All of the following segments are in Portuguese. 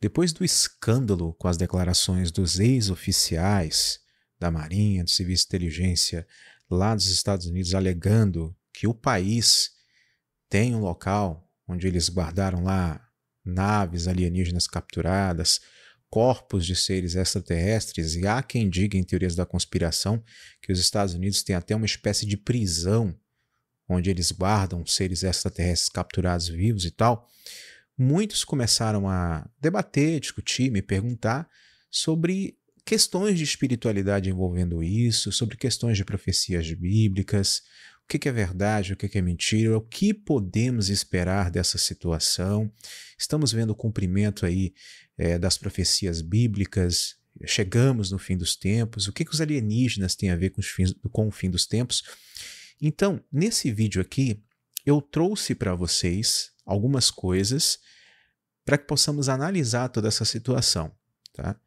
Depois do escândalo com as declarações dos ex-oficiais da Marinha, do Serviço de Inteligência lá dos Estados Unidos, alegando que o país tem um local onde eles guardaram lá naves alienígenas capturadas, corpos de seres extraterrestres, e há quem diga em teorias da conspiração que os Estados Unidos têm até uma espécie de prisão onde eles guardam seres extraterrestres capturados vivos e tal. Muitos começaram a debater, discutir, me perguntar sobre questões de espiritualidade envolvendo isso, sobre questões de profecias bíblicas, o que é verdade, o que é mentira, o que podemos esperar dessa situação. Estamos vendo o cumprimento aí das profecias bíblicas, chegamos no fim dos tempos, o que os alienígenas têm a ver com o fim dos tempos. Então, nesse vídeo aqui, eu trouxe para vocês algumas coisas para que possamos analisar toda essa situação, tá?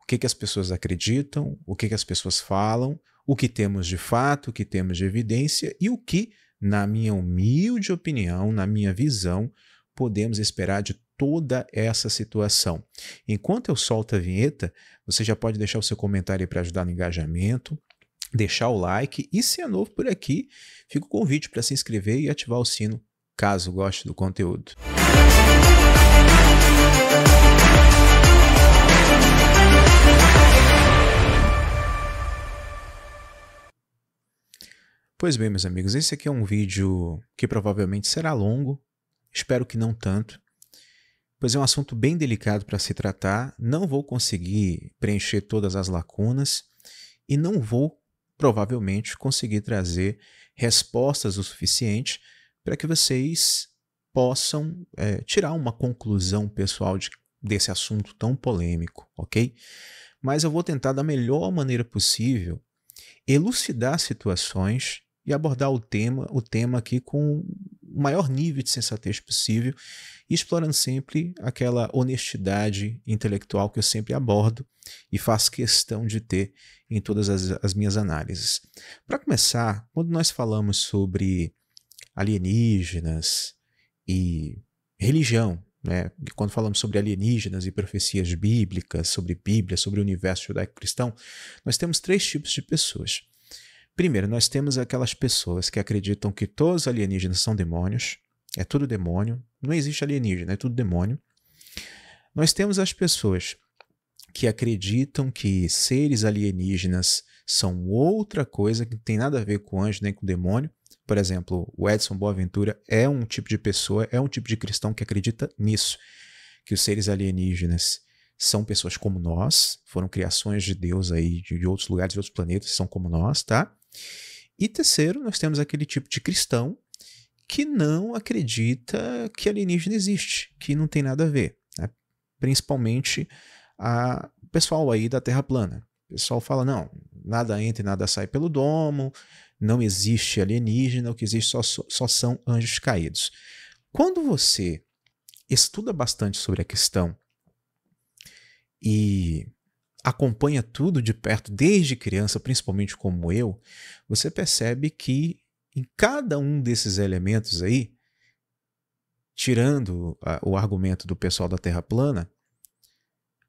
O que as pessoas acreditam, o que as pessoas falam, o que temos de fato, o que temos de evidência e o que, na minha humilde opinião, na minha visão, podemos esperar de toda essa situação. Enquanto eu solto a vinheta, você já pode deixar o seu comentário aí para ajudar no engajamento, deixar o like e, se é novo por aqui, fica o convite para se inscrever e ativar o sino, caso goste do conteúdo. Pois bem, meus amigos, esse aqui é um vídeo que provavelmente será longo, espero que não tanto, pois é um assunto bem delicado para se tratar, não vou conseguir preencher todas as lacunas e não vou, provavelmente, conseguir trazer respostas o suficiente para que vocês possam tirar uma conclusão pessoal desse assunto tão polêmico, ok? Mas eu vou tentar, da melhor maneira possível, elucidar situações e abordar o tema aqui com o maior nível de sensatez possível, explorando sempre aquela honestidade intelectual que eu sempre abordo e faço questão de ter em todas as minhas análises. Para começar, quando nós falamos sobre alienígenas e religião, né? Quando falamos sobre alienígenas e profecias bíblicas, sobre Bíblia, sobre o universo judaico-cristão, nós temos três tipos de pessoas. Primeiro, nós temos aquelas pessoas que acreditam que todos os alienígenas são demônios, é tudo demônio, não existe alienígena, é tudo demônio. Nós temos as pessoas que acreditam que seres alienígenas são outra coisa, que não tem nada a ver com anjo nem com demônio. Por exemplo, o Edson Boaventura é um tipo de pessoa, é um tipo de cristão que acredita nisso, que os seres alienígenas são pessoas como nós, foram criações de Deus aí, de outros lugares, de outros planetas, são como nós, tá? E terceiro, nós temos aquele tipo de cristão que não acredita que alienígena existe, que não tem nada a ver, né? Principalmente o pessoal aí da Terra plana. O pessoal fala, não, nada entra e nada sai pelo domo, não existe alienígena, o que existe só são anjos caídos. Quando você estuda bastante sobre a questão e acompanha tudo de perto desde criança, principalmente como eu, você percebe que em cada um desses elementos aí, tirando o argumento do pessoal da Terra plana,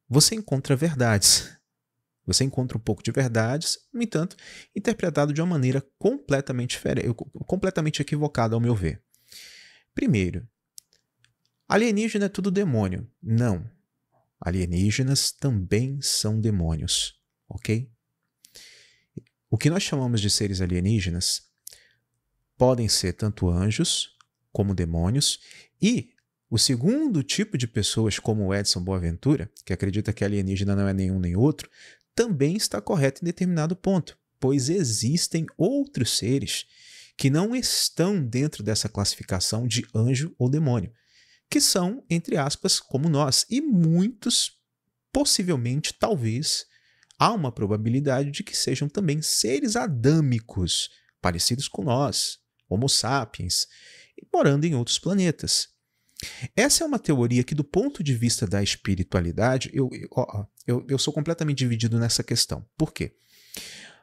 você encontra verdades. Você encontra um pouco de verdades, no entanto, interpretado de uma maneira completamente diferente, completamente equivocada, ao meu ver. Primeiro, alienígena é tudo demônio. Não. Alienígenas também são demônios, ok? O que nós chamamos de seres alienígenas podem ser tanto anjos como demônios, e o segundo tipo de pessoas, como o Edson Boaventura, que acredita que alienígena não é nenhum nem outro, também está correto em determinado ponto, pois existem outros seres que não estão dentro dessa classificação de anjo ou demônio, que são, entre aspas, como nós, e muitos, possivelmente, talvez, há uma probabilidade de que sejam também seres adâmicos, parecidos com nós, Homo sapiens, morando em outros planetas. Essa é uma teoria que, do ponto de vista da espiritualidade, eu sou completamente dividido nessa questão. Por quê?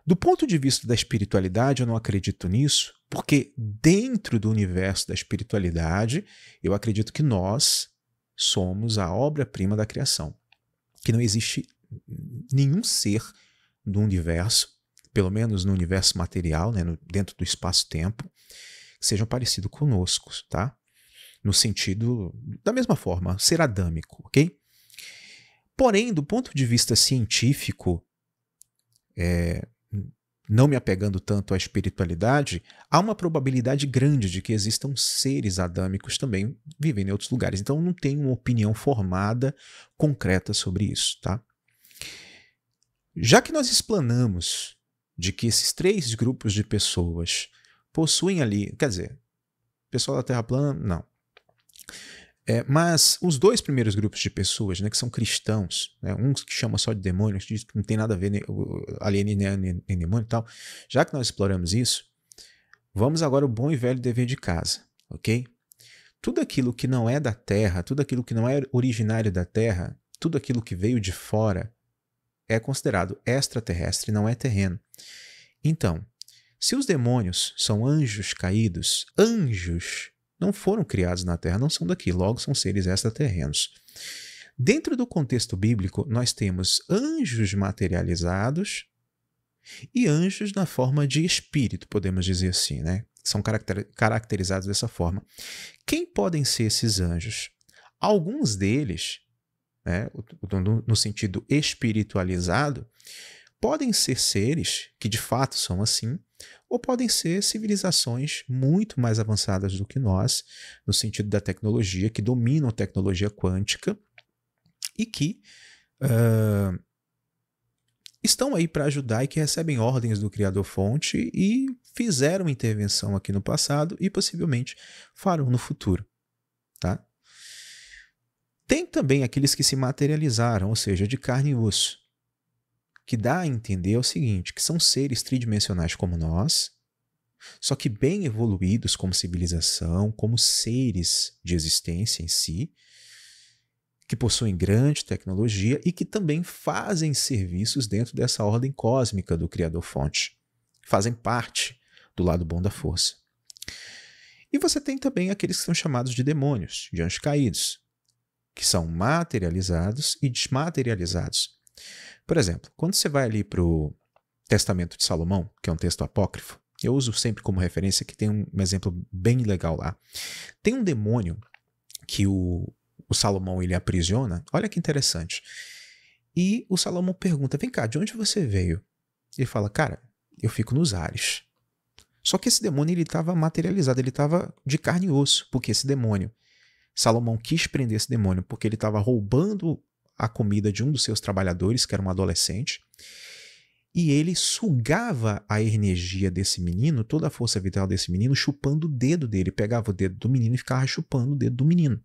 Do ponto de vista da espiritualidade, eu não acredito nisso, porque dentro do universo da espiritualidade, eu acredito que nós somos a obra-prima da criação. Que não existe nenhum ser do universo, pelo menos no universo material, né, dentro do espaço-tempo, que sejam parecidos conosco, tá? No sentido, da mesma forma, ser adâmico, ok? Porém, do ponto de vista científico, não me apegando tanto à espiritualidade, há uma probabilidade grande de que existam seres adâmicos também vivendo em outros lugares. Então, não tenho uma opinião formada, concreta sobre isso, tá? Já que nós explanamos de que esses 3 grupos de pessoas possuem ali, quer dizer, pessoal da Terra plana, não. Mas os 2 primeiros grupos de pessoas, né, que são cristãos, né, uns que chama só de demônios, que diz que não tem nada a ver alienígena nem demônio e tal, já que nós exploramos isso, vamos agora ao bom e velho dever de casa, ok? Tudo aquilo que não é da Terra, tudo aquilo que não é originário da Terra, tudo aquilo que veio de fora, é considerado extraterrestre, não é terreno. Então, se os demônios são anjos caídos, anjos não foram criados na Terra, não são daqui, logo são seres extraterrenos. Dentro do contexto bíblico, nós temos anjos materializados e anjos na forma de espírito, podemos dizer assim, né? São caracterizados dessa forma. Quem podem ser esses anjos? Alguns deles, né, no sentido espiritualizado, podem ser seres que de fato são assim, ou podem ser civilizações muito mais avançadas do que nós, no sentido da tecnologia, que dominam a tecnologia quântica e que estão aí para ajudar e que recebem ordens do Criador-Fonte e fizeram intervenção aqui no passado e possivelmente farão no futuro, tá? Tem também aqueles que se materializaram, ou seja, de carne e osso, que dá a entender o seguinte, que são seres tridimensionais como nós, só que bem evoluídos como civilização, como seres de existência em si, que possuem grande tecnologia e que também fazem serviços dentro dessa ordem cósmica do Criador-Fonte. Fazem parte do lado bom da força. E você tem também aqueles que são chamados de demônios, de anjos caídos, que são materializados e desmaterializados. Por exemplo, quando você vai ali para o Testamento de Salomão, que é um texto apócrifo, eu uso sempre como referência, que tem um exemplo bem legal lá. Tem um demônio que o Salomão ele aprisiona, olha que interessante. E o Salomão pergunta, vem cá, de onde você veio? Ele fala, cara, eu fico nos ares. Só que esse demônio ele estava materializado, ele estava de carne e osso, porque esse demônio, Salomão quis prender esse demônio porque ele estava roubando a comida de um dos seus trabalhadores, que era um adolescente, e ele sugava a energia desse menino, toda a força vital desse menino, chupando o dedo dele, pegava o dedo do menino e ficava chupando o dedo do menino.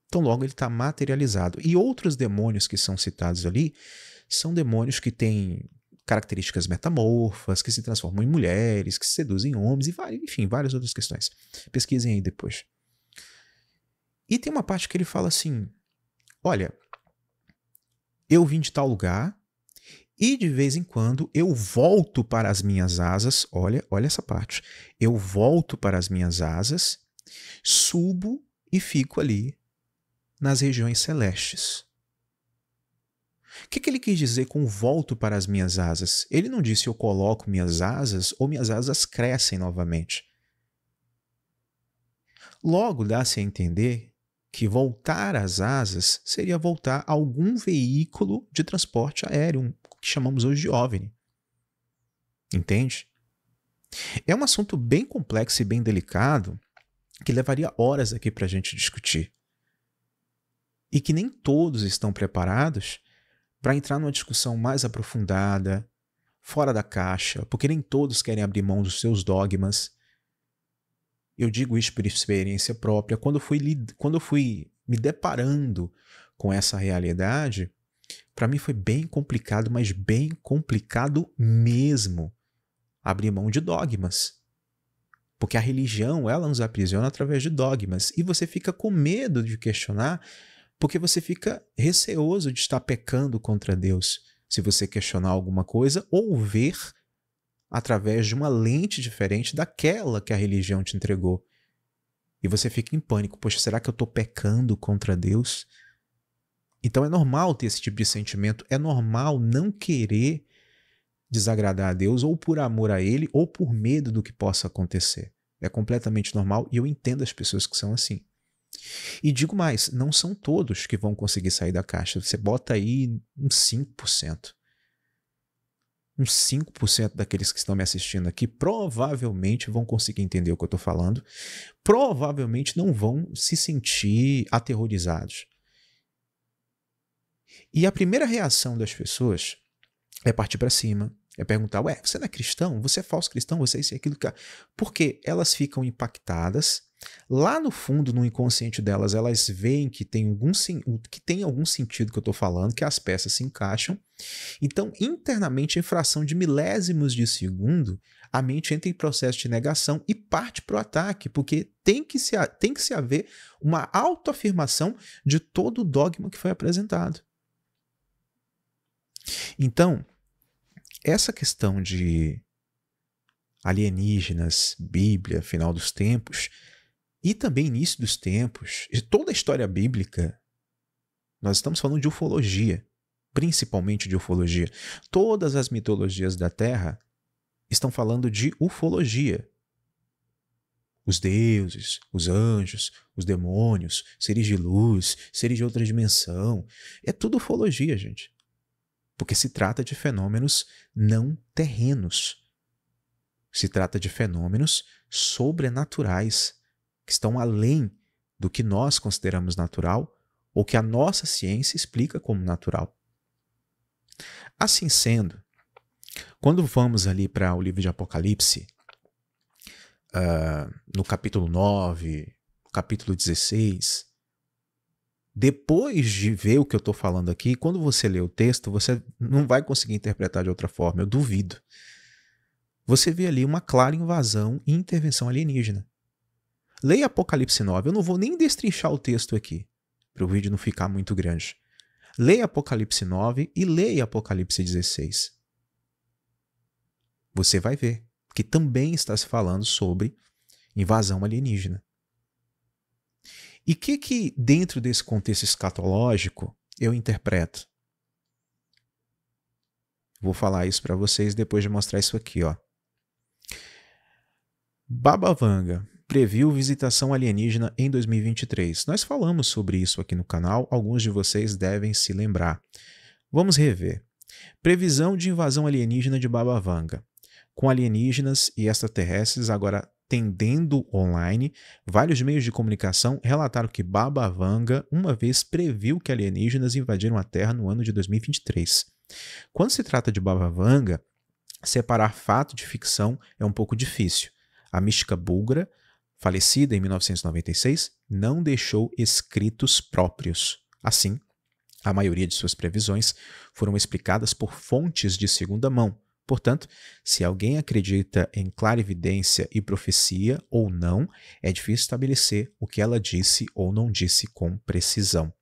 Então logo ele está materializado. E outros demônios que são citados ali são demônios que têm características metamorfas, que se transformam em mulheres, que seduzem homens, e enfim, várias outras questões. Pesquisem aí depois. E tem uma parte que ele fala assim, olha, eu vim de tal lugar e de vez em quando eu volto para as minhas asas, olha essa parte, eu volto para as minhas asas, subo e fico ali nas regiões celestes. O que ele quis dizer com volto para as minhas asas? Ele não disse eu coloco minhas asas ou minhas asas crescem novamente. Logo dá-se a entender que voltar às asas seria voltar a algum veículo de transporte aéreo, que chamamos hoje de OVNI. Entende? É um assunto bem complexo e bem delicado que levaria horas aqui para a gente discutir. E que nem todos estão preparados para entrar numa discussão mais aprofundada, fora da caixa, porque nem todos querem abrir mão dos seus dogmas. Eu digo isso por experiência própria. Quando eu fui me deparando com essa realidade, para mim foi bem complicado, mas bem complicado mesmo abrir mão de dogmas. Porque a religião, ela nos aprisiona através de dogmas. E você fica com medo de questionar, porque você fica receoso de estar pecando contra Deus se você questionar alguma coisa ou ver através de uma lente diferente daquela que a religião te entregou. E você fica em pânico. Poxa, será que eu estou pecando contra Deus? Então é normal ter esse tipo de sentimento. É normal não querer desagradar a Deus, ou por amor a Ele, ou por medo do que possa acontecer. É completamente normal e eu entendo as pessoas que são assim. E digo mais, não são todos que vão conseguir sair da caixa. Você bota aí uns 5%. Uns 5% daqueles que estão me assistindo aqui provavelmente vão conseguir entender o que eu estou falando. Provavelmente não vão se sentir aterrorizados. E a primeira reação das pessoas é partir para cima, é perguntar, ué, você não é cristão? Você é falso cristão? Você é isso e aquilo? Porque elas ficam impactadas. Lá no fundo, no inconsciente delas, elas veem que tem algum sentido que eu estou falando, que as peças se encaixam. Então, internamente, em fração de milésimos de segundo, a mente entra em processo de negação e parte para o ataque, porque tem que se haver uma autoafirmação de todo o dogma que foi apresentado. Então, essa questão de alienígenas, Bíblia, final dos tempos, e também início dos tempos, de toda a história bíblica, nós estamos falando de ufologia, principalmente de ufologia. Todas as mitologias da Terra estão falando de ufologia. Os deuses, os anjos, os demônios, seres de luz, seres de outra dimensão. É tudo ufologia, gente. Porque se trata de fenômenos não terrenos. Se trata de fenômenos sobrenaturais, que estão além do que nós consideramos natural ou que a nossa ciência explica como natural. Assim sendo, quando vamos ali para o livro de Apocalipse, no capítulo 9, capítulo 16, depois de ver o que eu estou falando aqui, quando você lê o texto, você não vai conseguir interpretar de outra forma, eu duvido. Você vê ali uma clara invasão e intervenção alienígena. Leia Apocalipse 9, eu não vou nem destrinchar o texto aqui, para o vídeo não ficar muito grande. Leia Apocalipse 9 e leia Apocalipse 16. Você vai ver que também está se falando sobre invasão alienígena. E o que dentro desse contexto escatológico eu interpreto? Vou falar isso para vocês depois de mostrar isso aqui, ó. Baba Vanga previu visitação alienígena em 2023. Nós falamos sobre isso aqui no canal, alguns de vocês devem se lembrar. Vamos rever. Previsão de invasão alienígena de Baba Vanga. Com alienígenas e extraterrestres agora tendendo online, vários meios de comunicação relataram que Baba Vanga uma vez previu que alienígenas invadiram a Terra no ano de 2023. Quando se trata de Baba Vanga, separar fato de ficção é um pouco difícil. A mística búlgara, falecida em 1996, não deixou escritos próprios. Assim, a maioria de suas previsões foram explicadas por fontes de segunda mão. Portanto, se alguém acredita em clarividência e profecia ou não, é difícil estabelecer o que ela disse ou não disse com precisão.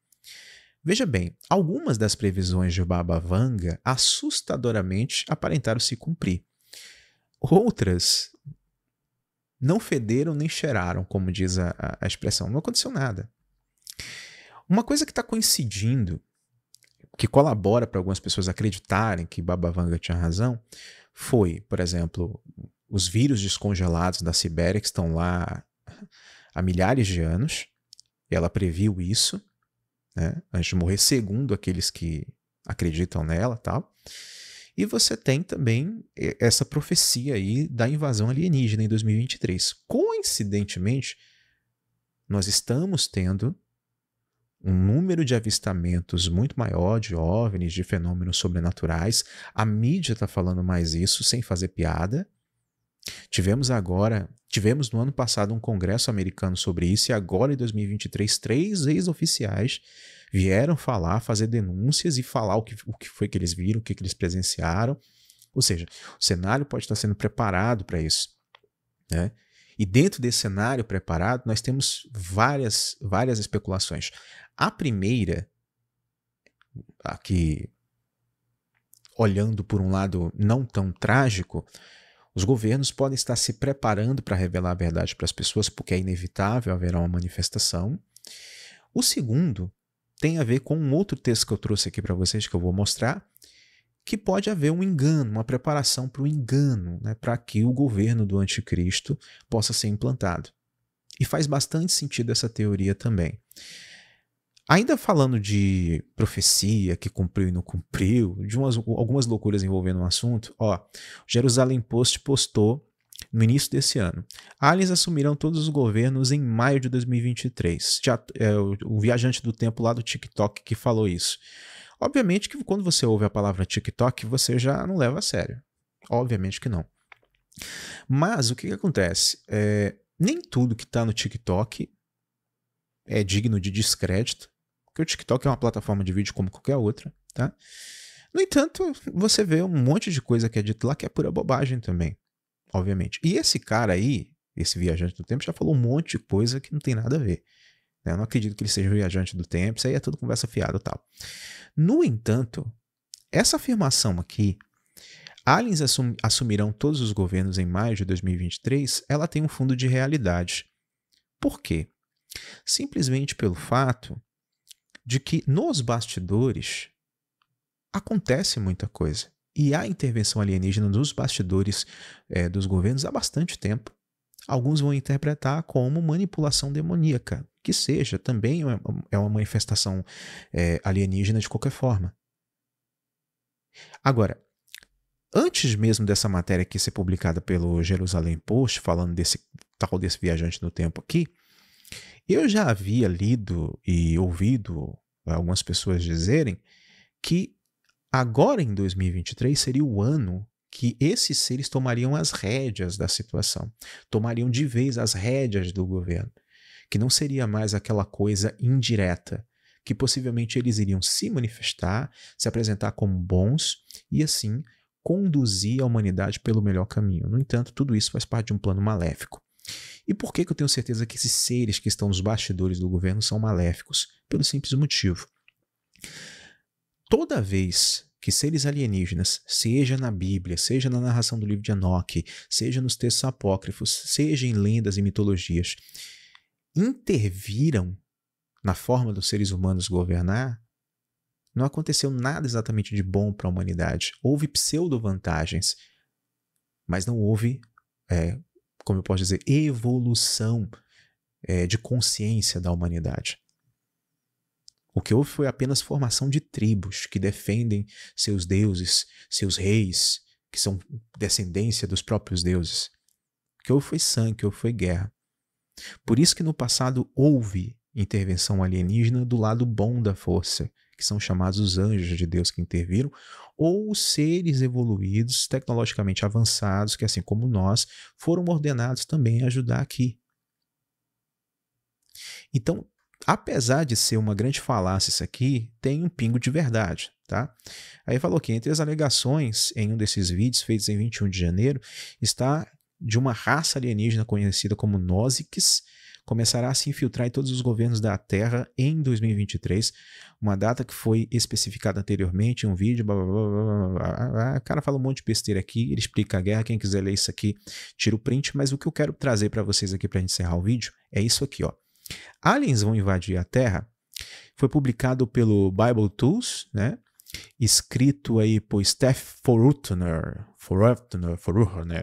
Veja bem, algumas das previsões de Baba Vanga assustadoramente aparentaram se cumprir. Outras não federam nem cheiraram, como diz a expressão. Não aconteceu nada. Uma coisa que está coincidindo, que colabora para algumas pessoas acreditarem que Baba Vanga tinha razão, foi, por exemplo, os vírus descongelados da Sibéria que estão lá há milhares de anos. E ela previu isso, né, antes de morrer, segundo aqueles que acreditam nela, tal. E você tem também essa profecia aí da invasão alienígena em 2023. Coincidentemente, nós estamos tendo um número de avistamentos muito maior de OVNIs, de fenômenos sobrenaturais. A mídia está falando mais isso sem fazer piada. Tivemos no ano passado um congresso americano sobre isso e agora em 2023 3 ex-oficiais vieram falar, fazer denúncias e falar o que foi que eles viram, o que eles presenciaram. Ou seja, o cenário pode estar sendo preparado para isso, né? E dentro desse cenário preparado, nós temos várias especulações. A primeira, aqui olhando por um lado não tão trágico, Os governos podem estar se preparando para revelar a verdade para as pessoas, porque é inevitável, haverá uma manifestação. O segundo tem a ver com um outro texto que eu trouxe aqui para vocês, que eu vou mostrar, que pode haver um engano, uma preparação para o engano, né, para que o governo do anticristo possa ser implantado. E faz bastante sentido essa teoria também. Ainda falando de profecia, que cumpriu e não cumpriu, de algumas loucuras envolvendo o assunto, ó, Jerusalém Post postou no início desse ano: aliens assumirão todos os governos em maio de 2023. Já, o viajante do tempo lá do TikTok que falou isso. Obviamente que quando você ouve a palavra TikTok, você já não leva a sério. Obviamente que não. Mas o que acontece? Nem tudo que está no TikTok é digno de descrédito, porque o TikTok é uma plataforma de vídeo como qualquer outra, tá? No entanto, você vê um monte de coisa que é dito lá que é pura bobagem também, obviamente. E esse cara aí, esse viajante do tempo, já falou um monte de coisa que não tem nada a ver. Eu não acredito que ele seja um viajante do tempo, isso aí é tudo conversa fiada e tal. No entanto, essa afirmação aqui, aliens assumirão todos os governos em maio de 2023, ela tem um fundo de realidade. Por quê? Simplesmente pelo fato de que nos bastidores acontece muita coisa. E há intervenção alienígena nos bastidores dos governos há bastante tempo. Alguns vão interpretar como manipulação demoníaca, que seja, também é uma manifestação alienígena de qualquer forma. Agora, antes mesmo dessa matéria aqui ser publicada pelo Jerusalém Post, falando desse viajante no tempo aqui, eu já havia lido e ouvido algumas pessoas dizerem que agora em 2023 seria o ano que esses seres tomariam as rédeas da situação, tomariam de vez as rédeas do governo, que não seria mais aquela coisa indireta, que possivelmente eles iriam se manifestar, se apresentar como bons e assim conduzir a humanidade pelo melhor caminho. No entanto, tudo isso faz parte de um plano maléfico. E por que eu tenho certeza que esses seres que estão nos bastidores do governo são maléficos? Pelo simples motivo. Toda vez que seres alienígenas, seja na Bíblia, seja na narração do livro de Enoque, seja nos textos apócrifos, seja em lendas e mitologias, interviram na forma dos seres humanos governar, não aconteceu nada exatamente de bom para a humanidade. Houve pseudo-vantagens, mas não houve, como eu posso dizer, evolução de consciência da humanidade. O que houve foi apenas formação de tribos que defendem seus deuses, seus reis, que são descendência dos próprios deuses. O que houve foi sangue, o que houve foi guerra. Por isso que no passado houve intervenção alienígena do lado bom da força, que são chamados os anjos de Deus que interviram, ou os seres evoluídos, tecnologicamente avançados, que assim como nós, foram ordenados também a ajudar aqui. Então, apesar de ser uma grande falácia isso aqui, tem um pingo de verdade, tá? Aí falou que entre as alegações em um desses vídeos feitos em 21 de janeiro está de uma raça alienígena conhecida como Noziques começará a se infiltrar em todos os governos da Terra em 2023, uma data que foi especificada anteriormente em um vídeo, blá, blá, blá, blá, blá. O cara fala um monte de besteira aqui, ele explica a guerra, quem quiser ler isso aqui, tira o print, mas o que eu quero trazer para vocês aqui para encerrar o vídeo é isso aqui, ó. Aliens vão invadir a Terra, foi publicado pelo Bible Tools, né? Escrito aí por Steph Forutner,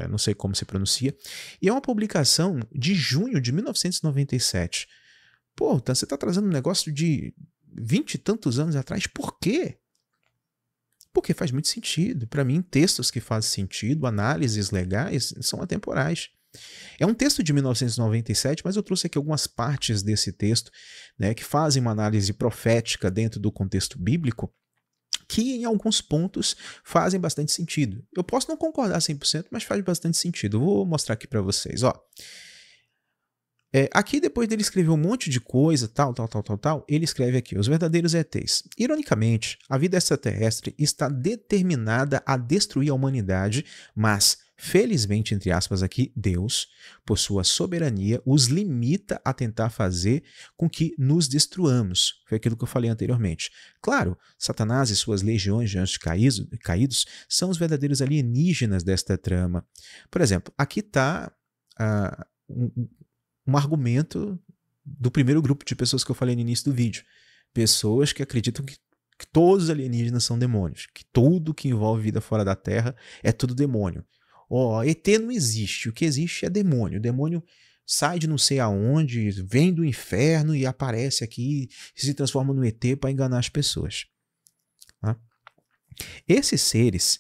não sei como se pronuncia, e é uma publicação de junho de 1997. Pô, você está trazendo um negócio de 20 e tantos anos atrás, por quê? Porque faz muito sentido. Para mim, textos que fazem sentido, análises legais, são atemporais. É um texto de 1997, mas eu trouxe aqui algumas partes desse texto, né, que fazem uma análise profética dentro do contexto bíblico, que em alguns pontos fazem bastante sentido. Eu posso não concordar 100%, mas faz bastante sentido. Eu vou mostrar aqui para vocês. Ó. Aqui, depois dele escrever um monte de coisa, tal, ele escreve aqui, os verdadeiros ETs. Ironicamente, a vida extraterrestre está determinada a destruir a humanidade, mas Felizmente, entre aspas aqui, Deus, por sua soberania, os limita a tentar fazer com que nos destruamos. Foi aquilo que eu falei anteriormente. Claro, Satanás e suas legiões de anjos caídos são os verdadeiros alienígenas desta trama. Por exemplo, aqui está um argumento do primeiro grupo de pessoas que eu falei no início do vídeo. Pessoas que acreditam que todos os alienígenas são demônios, que tudo que envolve vida fora da Terra é tudo demônio. ET não existe, o que existe é demônio. O demônio sai de não sei aonde, vem do inferno e aparece aqui e se transforma no ET para enganar as pessoas. Tá? Esses seres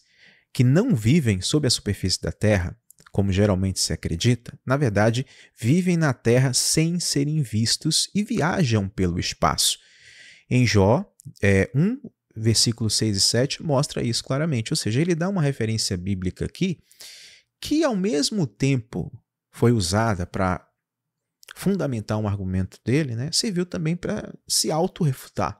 que não vivem sob a superfície da Terra, como geralmente se acredita, na verdade, vivem na Terra sem serem vistos e viajam pelo espaço. Em Jó 1, versículos 6 e 7 mostra isso claramente, ou seja, ele dá uma referência bíblica aqui que ao mesmo tempo foi usada para fundamentar um argumento dele, né, serviu também para se auto-refutar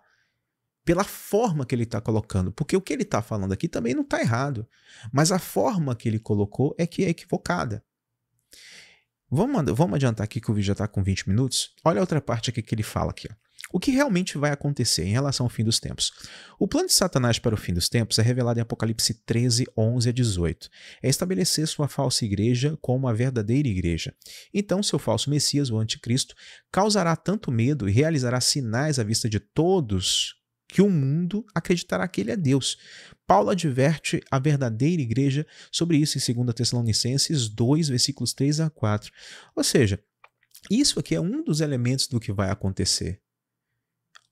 pela forma que ele está colocando, porque o que ele está falando aqui também não está errado, mas a forma que ele colocou é que é equivocada. Vamos adiantar aqui que o vídeo já está com 20 minutos? Olha a outra parte aqui que ele fala aqui. Ó. O que realmente vai acontecer em relação ao fim dos tempos? O plano de Satanás para o fim dos tempos é revelado em Apocalipse 13, 11 a 18. É estabelecer sua falsa igreja como a verdadeira igreja. Então, seu falso Messias, o anticristo, causará tanto medo e realizará sinais à vista de todos que o mundo acreditará que ele é Deus. Paulo adverte a verdadeira igreja sobre isso em 2 Tessalonicenses 2, versículos 3 a 4. Ou seja, isso aqui é um dos elementos do que vai acontecer.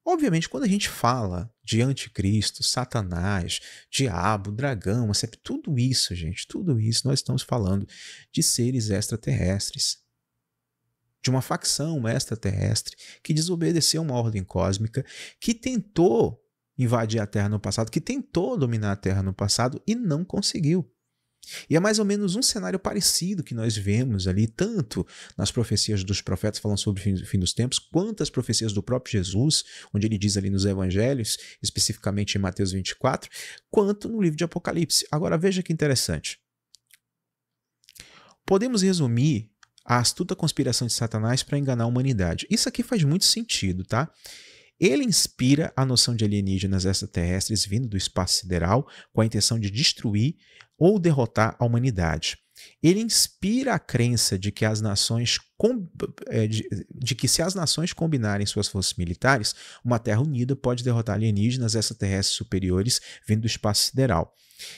Obviamente, quando a gente fala de anticristo, Satanás, diabo, dragão, tudo isso, gente, tudo isso, nós estamos falando de seres extraterrestres. De uma facção extraterrestre que desobedeceu uma ordem cósmica, que tentou invadir a Terra no passado, que tentou dominar a Terra no passado e não conseguiu. E é mais ou menos um cenário parecido que nós vemos ali, tanto nas profecias dos profetas falando sobre o fim dos tempos, quanto as profecias do próprio Jesus, onde ele diz ali nos evangelhos, especificamente em Mateus 24, quanto no livro de Apocalipse. Agora veja que interessante. Podemos resumir a astuta conspiração de Satanás para enganar a humanidade. Isso aqui faz muito sentido, tá? Ele inspira a noção de alienígenas extraterrestres vindo do espaço sideral com a intenção de destruir ou derrotar a humanidade. Ele inspira a crença de que se as nações combinarem suas forças militares, uma Terra unida pode derrotar alienígenas extraterrestres superiores vindo do espaço sideral.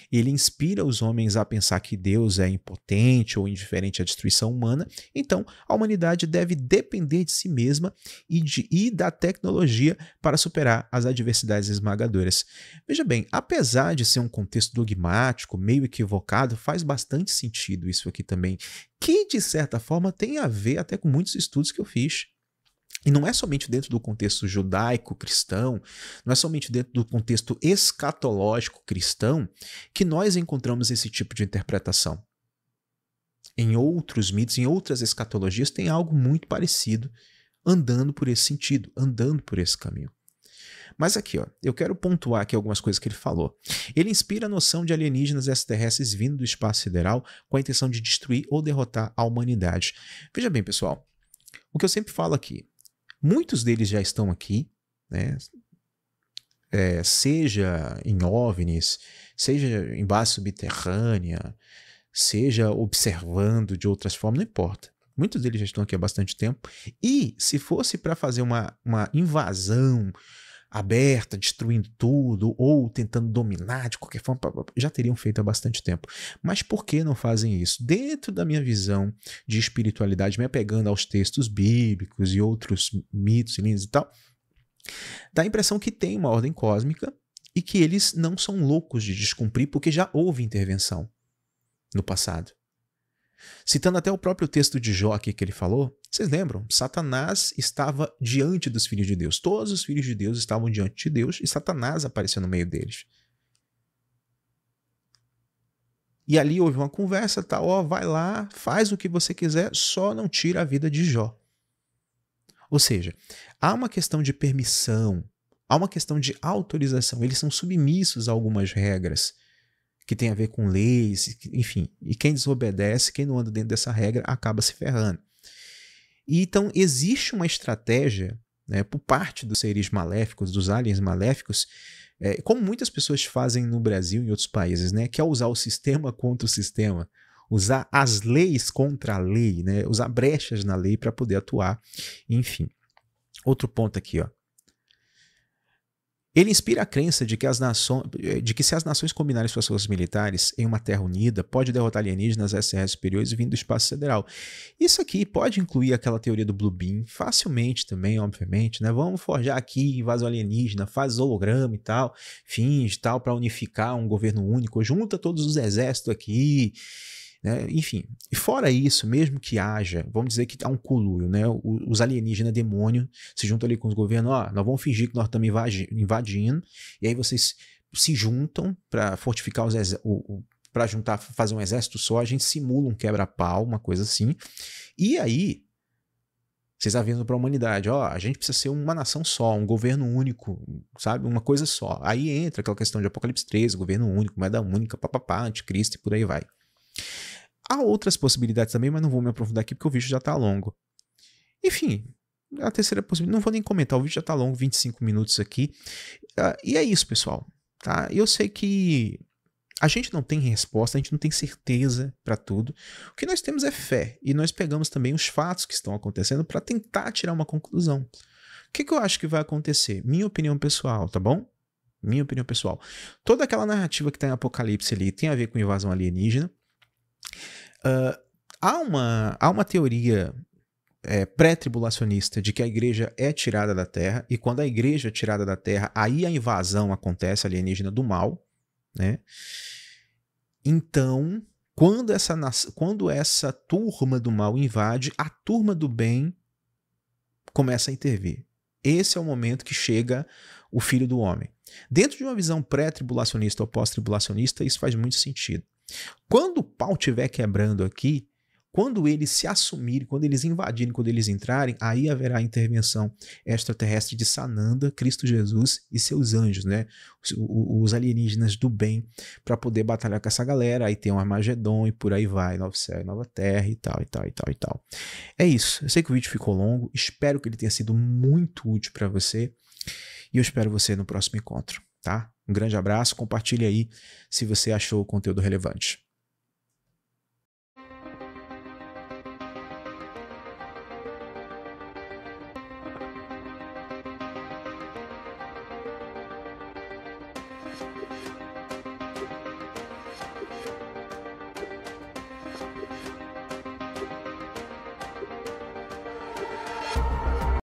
Ele inspira os homens a pensar que Deus é impotente ou indiferente à destruição humana, então a humanidade deve depender de si mesma e da tecnologia para superar as adversidades esmagadoras. Veja bem, apesar de ser um contexto dogmático, meio equivocado, faz bastante sentido isso aqui também, que de certa forma tem a ver até com muitos estudos que eu fiz. E não é somente dentro do contexto judaico-cristão, não é somente dentro do contexto escatológico-cristão que nós encontramos esse tipo de interpretação. Em outros mitos, em outras escatologias, tem algo muito parecido andando por esse sentido, andando por esse caminho. Mas aqui, ó, eu quero pontuar aqui algumas coisas que ele falou. Ele inspira a noção de alienígenas extraterrestres vindo do espaço sideral com a intenção de destruir ou derrotar a humanidade. Veja bem, pessoal, o que eu sempre falo aqui, muitos deles já estão aqui, né? Seja em OVNIs, seja em base subterrânea, seja observando de outras formas, não importa. Muitos deles já estão aqui há bastante tempo. E se fosse para fazer uma invasão aberta, destruindo tudo, ou tentando dominar de qualquer forma, já teriam feito há bastante tempo. Mas por que não fazem isso? Dentro da minha visão de espiritualidade, me apegando aos textos bíblicos e outros mitos e linhas e tal, dá a impressão que tem uma ordem cósmica e que eles não são loucos de descumprir porque já houve intervenção no passado. Citando até o próprio texto de Jó aqui que ele falou, vocês lembram? Satanás estava diante dos filhos de Deus. Todos os filhos de Deus estavam diante de Deus e Satanás apareceu no meio deles. E ali houve uma conversa, tá, ó, vai lá, faz o que você quiser, só não tira a vida de Jó. Ou seja, há uma questão de permissão, há uma questão de autorização. Eles são submissos a algumas regras que tem a ver com leis, enfim. E quem desobedece, quem não anda dentro dessa regra, acaba se ferrando. E então existe uma estratégia, né, por parte dos seres maléficos, dos aliens maléficos, como muitas pessoas fazem no Brasil e em outros países, né, que é usar o sistema contra o sistema, usar as leis contra a lei, né, usar brechas na lei para poder atuar, enfim. Outro ponto aqui, ó. Ele inspira a crença de que se as nações combinarem suas forças militares em uma terra unida, pode derrotar alienígenas SR superiores vindo do espaço sideral. Isso aqui pode incluir aquela teoria do Blue Beam, facilmente também, obviamente, né? Vamos forjar aqui invasão alienígena, faz holograma e tal, finge tal, para unificar um governo único, junta todos os exércitos aqui, né? Enfim, e fora isso, mesmo que haja, vamos dizer que há um conluio, né? Os alienígenas demônio se juntam ali com os governos, ó, nós vamos fingir que nós estamos invadindo, e aí vocês se juntam para fortificar os para juntar, fazer um exército só, a gente simula um quebra-pau, uma coisa assim, e aí vocês avisam para a humanidade, ó, a gente precisa ser uma nação só, um governo único, sabe, uma coisa só. Aí entra aquela questão de Apocalipse 13, governo único, moeda única, papapá, anticristo e por aí vai. Há outras possibilidades também, mas não vou me aprofundar aqui porque o vídeo já está longo. Enfim, a terceira possibilidade, não vou nem comentar, o vídeo já está longo, 25 minutos aqui. E é isso, pessoal. Tá? Eu sei que a gente não tem resposta, a gente não tem certeza para tudo. O que nós temos é fé, e nós pegamos também os fatos que estão acontecendo para tentar tirar uma conclusão. O que eu acho que vai acontecer? Minha opinião pessoal, tá bom? Minha opinião pessoal. Toda aquela narrativa que está em Apocalipse ali tem a ver com invasão alienígena. Há uma teoria pré-tribulacionista de que a igreja é tirada da terra, e quando a igreja é tirada da terra, aí a invasão acontece alienígena do mal, né? Então, quando essa turma do mal invade, a turma do bem começa a intervir. Esse é o momento que chega o Filho do Homem. Dentro de uma visão pré-tribulacionista ou pós-tribulacionista, isso faz muito sentido. Quando o pau estiver quebrando aqui, quando eles se assumirem, quando eles invadirem, quando eles entrarem, aí haverá a intervenção extraterrestre de Sananda, Cristo Jesus e seus anjos, né? Os alienígenas do bem, para poder batalhar com essa galera. Aí tem um Armagedon e por aí vai, novo céu e nova terra e tal, e tal, e tal, e tal. É isso. Eu sei que o vídeo ficou longo, espero que ele tenha sido muito útil para você e eu espero você no próximo encontro, tá? Um grande abraço, compartilhe aí se você achou o conteúdo relevante.